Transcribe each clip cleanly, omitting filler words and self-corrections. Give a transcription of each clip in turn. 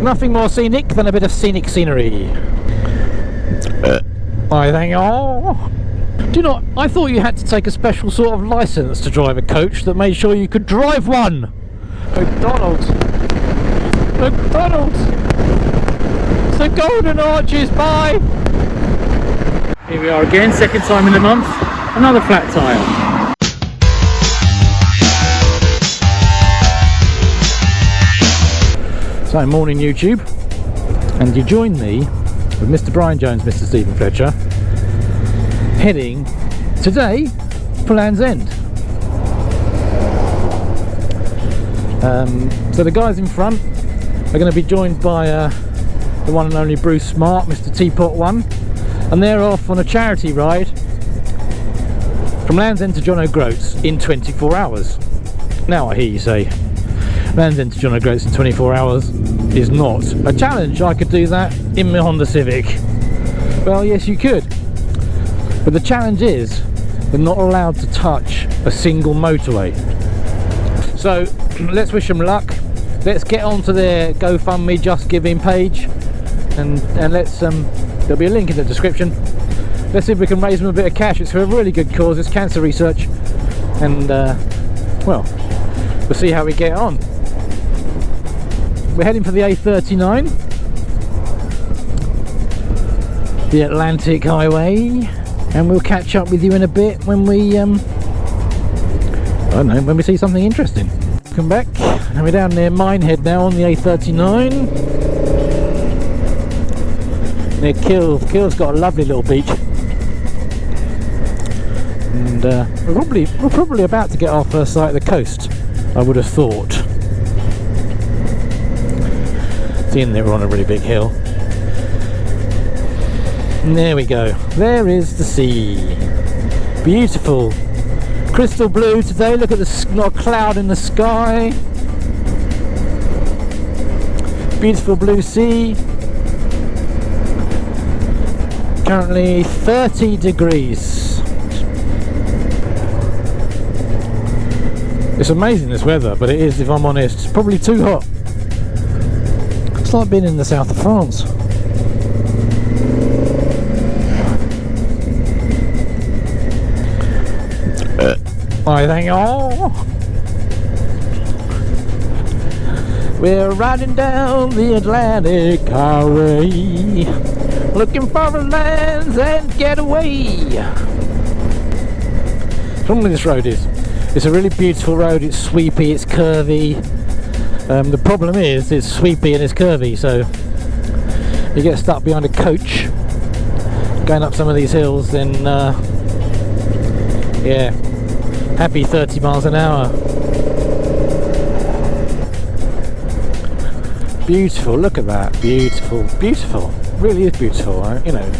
Nothing more scenic than a bit of scenic scenery. I think, do you not? I thought you had to take a special sort of license to drive a coach that made sure you could drive one. McDonald's. McDonald's. It's the Golden Arches. Bye. Here we are again, second time in a month. Another flat tyre. So, morning YouTube, and you join me with Mr. Brian Jones, Mr. Stephen Fletcher, heading today for Land's End. So the guys in front are going to be joined by the one and only Bruce Smart, Mr. Teapot One, and they're off on a charity ride from Land's End to John O'Groats in 24 hours. Now I hear you say, Land's End to John O'Groats in 24 hours is not a challenge. I could do that in my Honda Civic. Well, yes you could, but the challenge is we're not allowed to touch a single motorway. So let's wish them luck. Let's get onto their GoFundMe Just Giving page, and let's there'll be a link in the description. Let's see if we can raise them a bit of cash. It's for a really good cause. It's cancer research, and well, we'll see how we get on. We're heading for the A39, the Atlantic Highway, and we'll catch up with you in a bit when we, I don't know, when we see something interesting. Come back, and we're down near Minehead now on the A39. Near Kill. Kill's got a lovely little beach, and we're probably about to get our first sight of the coast, I would have thought. In there, we're on a really big hill. And there we go. There is the sea. Beautiful, crystal blue today. Look at the, not a cloud in the sky. Beautiful blue sea. Currently 30 degrees. It's amazing, this weather, but it is, if I'm honest, probably too hot. It's like being in the south of France. I think, we're riding down the Atlantic Highway, looking for a Land's End getaway. Normally this road is. It's a really beautiful road. It's sweepy, it's curvy. The problem is it's sweepy and it's curvy, so you get stuck behind a coach going up some of these hills, then yeah, happy 30 miles an hour. Beautiful, look at that, beautiful, beautiful, really is beautiful, right? You know,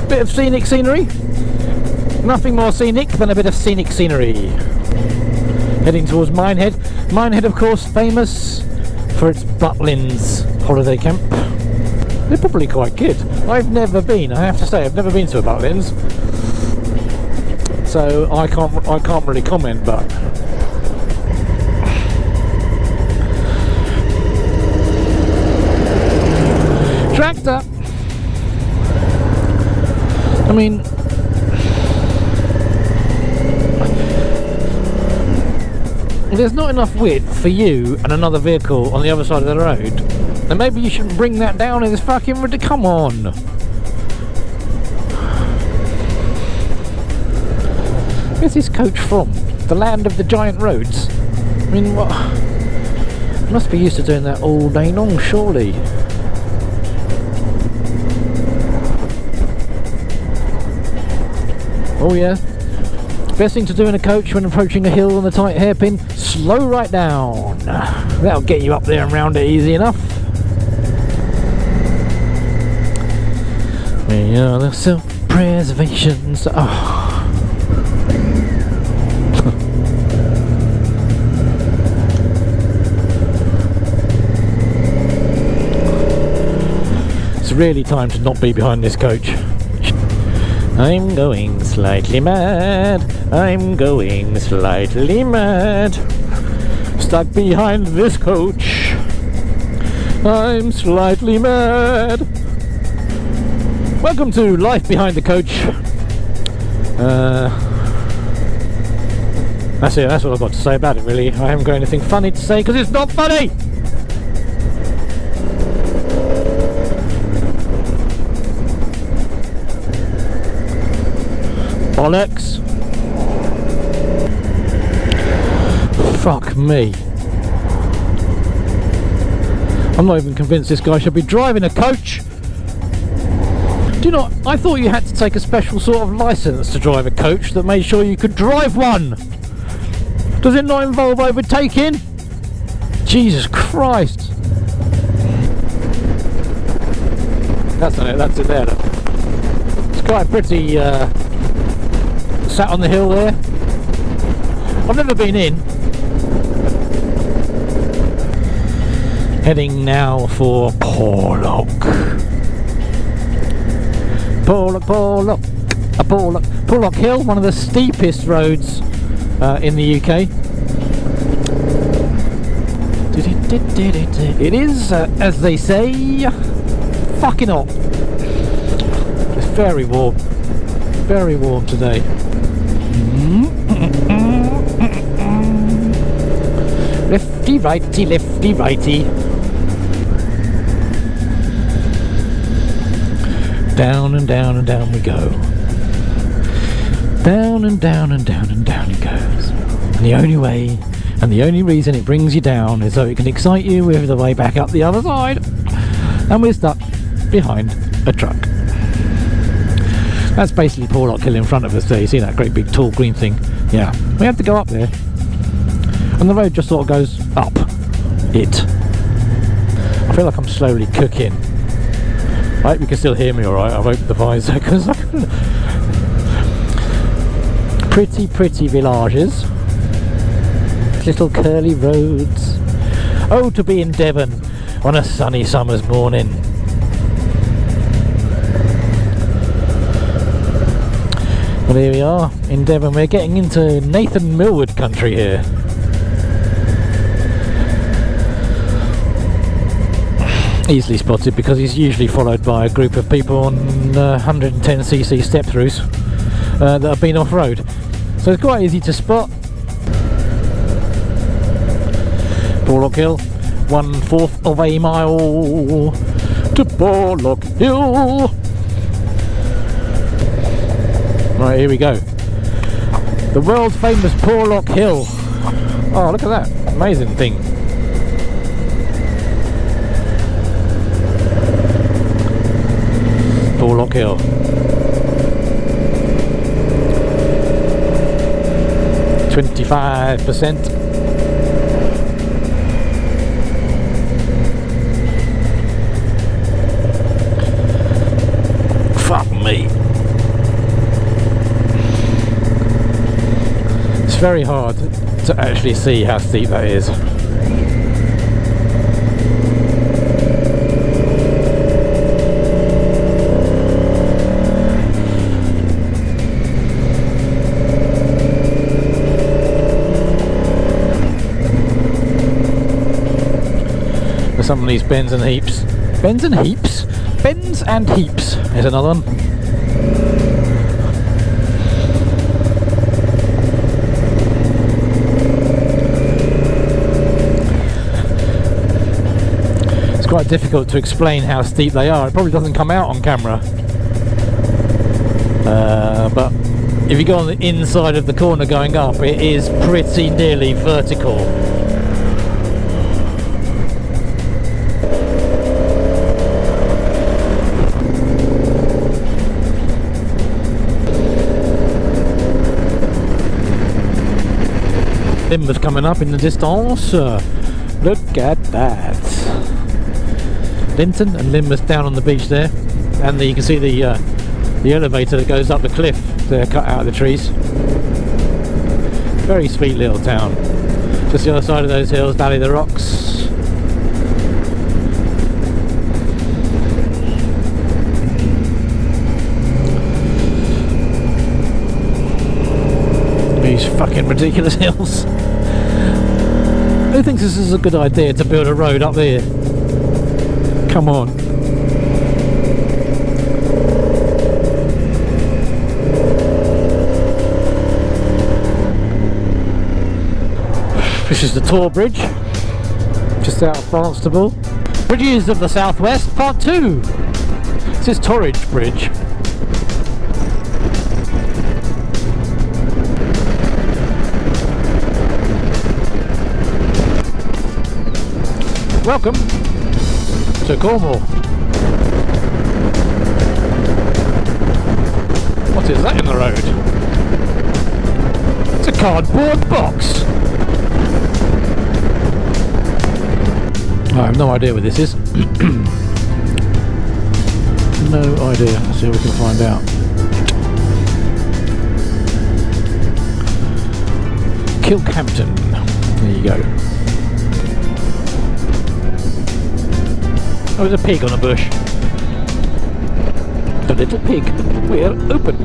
bit of scenic scenery, nothing more scenic than a bit of scenic scenery. Heading towards Minehead. Minehead, of course, famous for its Butlins holiday camp. They're probably quite good. I've never been, I have to say, I've never been to a Butlins, so I can't really comment, but tractor. I mean, there's not enough width for you and another vehicle on the other side of the road, and maybe you shouldn't bring that down in this fucking road. Come on. Where's this coach from? The land of the giant roads? I mean, what? Must be used to doing that all day long, surely. Oh yeah. Best thing to do in a coach when approaching a hill on a tight hairpin, slow right down. That'll get you up there and round it easy enough. We are the self-preservation. It's really time to not be behind this coach. I'm going slightly mad. I'm going slightly mad. stuck behind this coach. I'm slightly mad. Welcome to Life Behind the Coach. That's it, that's all I've got to say about it really. I haven't got anything funny to say because it's not funny! Bollocks. Fuck me. I'm not even convinced this guy should be driving a coach. Do you know, I thought you had to take a special sort of license to drive a coach that made sure you could drive one. Does it not involve overtaking? Jesus Christ. That's not it, that's it there. It's quite pretty sat on the hill there. I've never been in. Heading now for Porlock. Porlock Hill, one of the steepest roads in the UK. It is, as they say, fucking hot. It's very warm today. Lefty righty, lefty righty. Down and down and down we go. Down and down and down and down it goes. And the only way and the only reason it brings you down is so it can excite you with the way back up the other side. And we're stuck behind a truck. That's basically Porlock Hill in front of us there. You see that great big tall green thing? Yeah. We have to go up there. And the road just sort of goes up it. I feel like I'm slowly cooking. I hope you can still hear me alright. I've opened the visor because I couldn't. Pretty villages. Little curly roads. Oh, to be in Devon on a sunny summer's morning. Well, here we are in Devon. We're getting into Nathan Millwood country here. Easily spotted because he's usually followed by a group of people on 110cc step throughs that have been off-road, so it's quite easy to spot. Porlock Hill, 1/4 of a mile to Porlock Hill. Right, here we go. The world famous Porlock Hill. Oh, look at that amazing thing. Porlock Hill. %. Fuck me. It's very hard to actually see how steep that is. Some of these bends and heaps. Bends and heaps? Bends and heaps. Here's another one. It's quite difficult to explain how steep they are. It probably doesn't come out on camera. But if you go on the inside of the corner going up, it is pretty nearly vertical. Timbers coming up in the distance. Look at that. Linton and Lynmouth down on the beach there, and you can see the elevator that goes up the cliff there, cut out of the trees. Very sweet little town. Just the other side of those hills, Valley of the Rocks. These fucking ridiculous hills. Who thinks this is a good idea to build a road up there? Come on. This is the Tor Bridge, just out of Barnstable. Bridges of the Southwest, Part 2. This is Torridge Bridge. Welcome to Cornwall. What is that in the road? It's a cardboard box. I have no idea what this is. No idea. Let's see if we can find out. Kilkhampton. There you go. Oh, there's a pig on a bush. A little pig. We're open.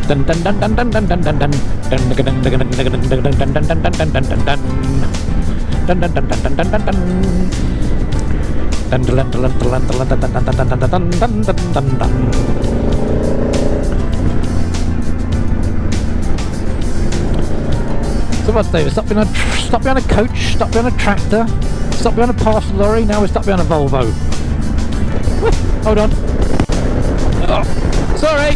Dun dun dun dun dun dun dun dun dun. Dun dun dun dun dun dun dun dun dun dun dun dun dun dun dun. Dun dun dun dun dun dun dun dun. Dun dun dun dun dun dun dun dun dun dun dun dun dun. So what's David? Stuck behind a coach, stuck behind a tractor, stuck behind a parcel lorry, now we're stuck behind a Volvo. Hold on. Oh, sorry!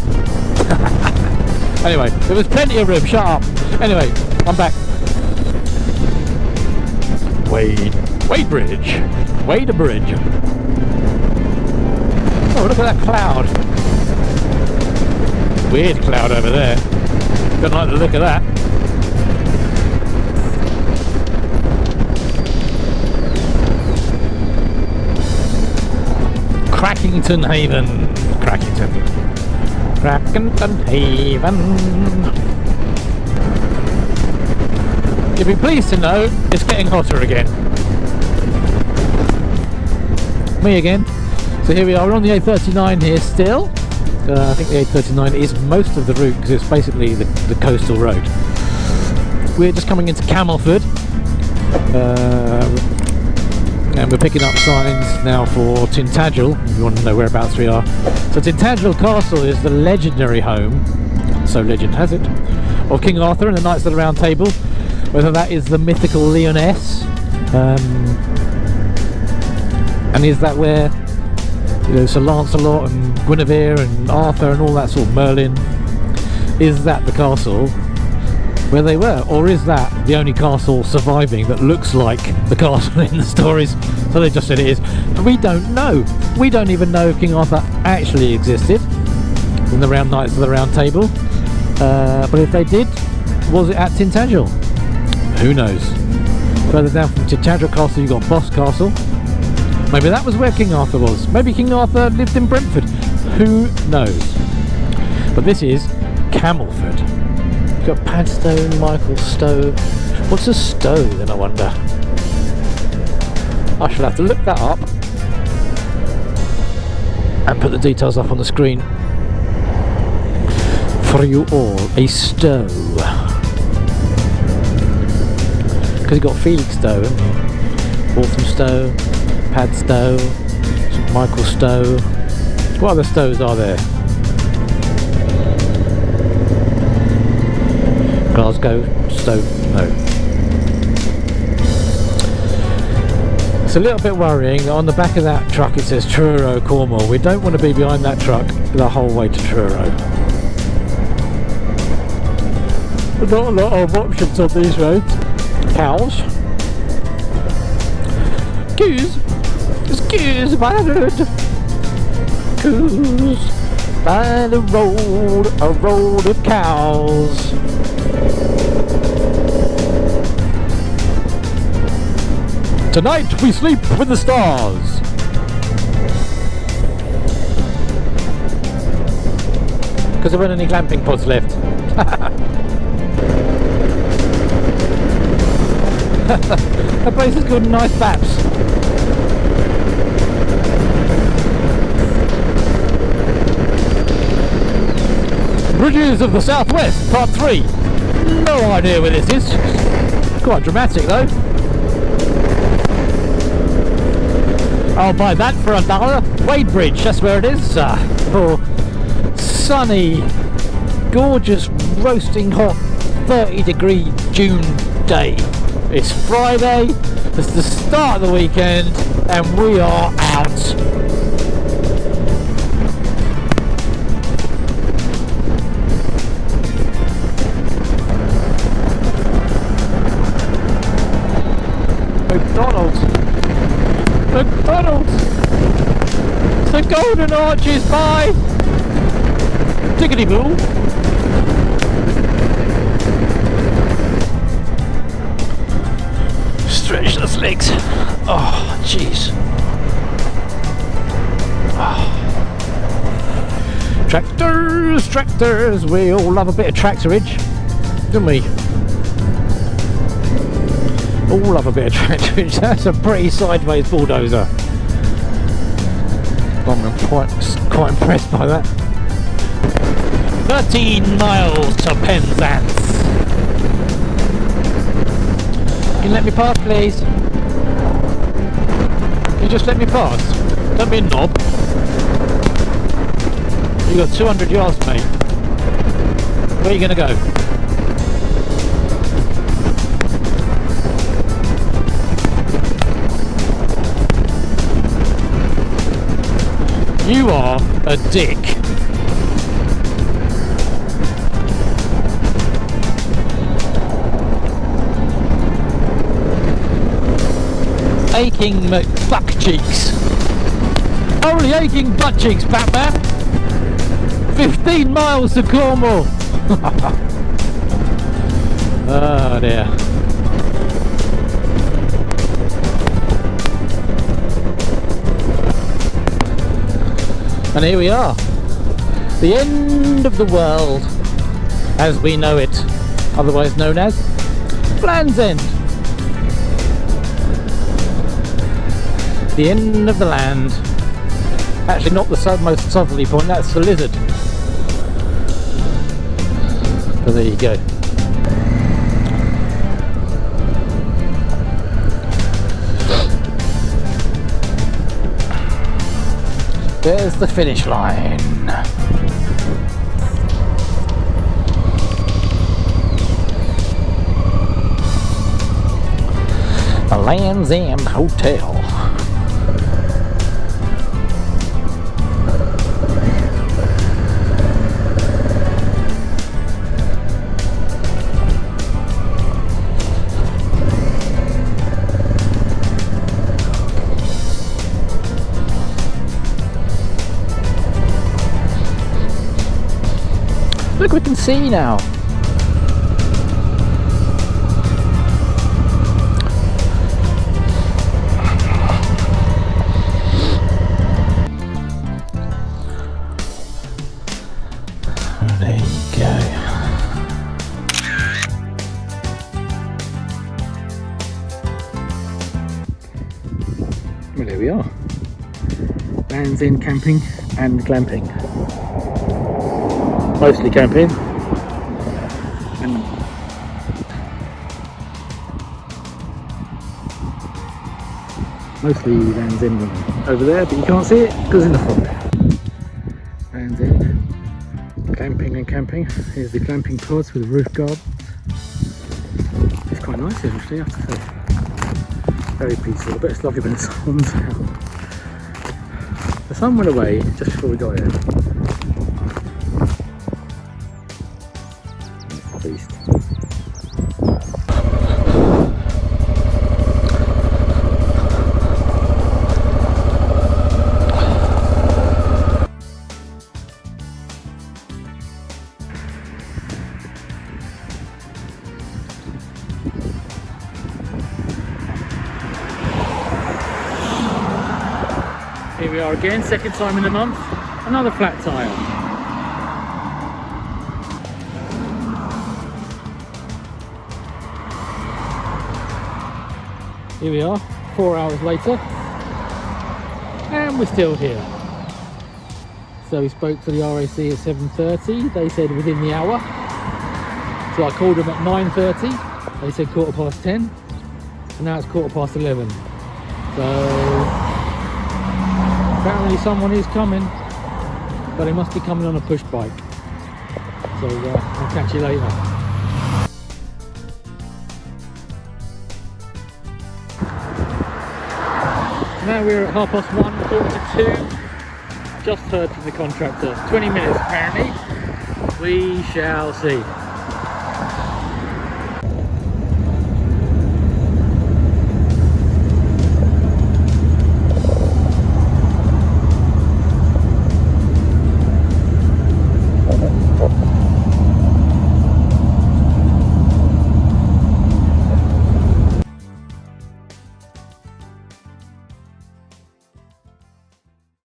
Anyway, there was plenty of room, shut up. Anyway, I'm back. Wade Bridge. Wade Bridge. Oh, look at that cloud. Weird cloud over there. Don't like the look of that. Crackington Haven. Crackington Haven. You'll be pleased to know it's getting hotter again. Me again. So here we are, we're on the A39 here still. I think the A39 is most of the route because it's basically the coastal road. We're just coming into Camelford. And we're picking up signs now for Tintagel, if you want to know whereabouts we are. So Tintagel Castle is the legendary home, so legend has it, of King Arthur and the Knights of the Round Table. Whether that is the mythical Lyonesse, and is that where, you know, Sir Lancelot and Guinevere and Arthur and all that sort of Merlin, is that the castle where they were, or is that the only castle surviving that looks like the castle in the stories? So they just said it is. But we don't know. We don't even know if King Arthur actually existed in the Knights of the Round Table. But if they did, was it at Tintagel? Who knows? Further down from Tintagel Castle, you've got Boss Castle. Maybe that was where King Arthur was. Maybe King Arthur lived in Brentford. Who knows? But this is Camelford. You've got Padstow, Michael Stowe. What's a Stowe then, I wonder? I shall have to look that up and put the details up on the screen for you all. A Stowe. Because you've got Felix Stowe, haven't you? Walthamstow, Padstow, St Michael Stowe. What other Stowes are there? Glasgow, Stowe, no. It's a little bit worrying. On the back of that truck it says Truro, Cornwall. We don't want to be behind that truck the whole way to Truro. There's not a lot of options on these roads. Cows. Coos. There's coos by the road. Coos by the road. A road of cows. Tonight we sleep with the stars. Because there weren't any glamping pods left. That place has got nice maps. Bridges of the Southwest, Part 3. No idea where this is. Quite dramatic though. I'll buy that for $1. Wade Bridge, that's where it is. For sunny, gorgeous, roasting hot 30-degree June day. It's Friday, it's the start of the weekend, and we are out. McDonald's! The Golden Arches by Diggity Boo! Stretch those legs. Oh, jeez. Oh. Tractors! We all love a bit of tractorage, don't we? All love a bit of tractorage. That's a pretty sideways bulldozer. I'm quite impressed by that. 13 miles to Penzance. Can you let me pass, please? Can you just let me pass? Don't be a knob. You got 200 yards, mate. Where are you going to go? You are a dick. Aching butt cheeks. Holy aching butt cheeks, Batman. 15 miles to Cornwall. Oh dear. And here we are, the end of the world as we know it, otherwise known as Land's End. The end of the land. Actually not the most southerly point, that's the Lizard. But there you go. There's the finish line. The Land's End Hotel. Look, we can see now. There you go. Well, there we are. Land's End camping and glamping. Mostly camping and mostly Land's End over there, but you can't see it because in the fog. Land's End, glamping and camping. Here's the glamping pods with roof guard. It's quite nice actually, I have to say. Very peaceful. I bet it's lovely when the sun's out. The sun went away just before we got here. Beast. Here we are again, second time in the month, another flat tyre. Here we are, 4 hours later, and we're still here. So we spoke to the RAC at 7:30, they said within the hour. So I called them at 9:30. They said 10:15, and now it's 11:15. So apparently someone is coming, but they must be coming on a push bike. So I'll catch you later. Now we're at 1:30, 1:45. Just heard from the contractor. 20 minutes apparently. We shall see.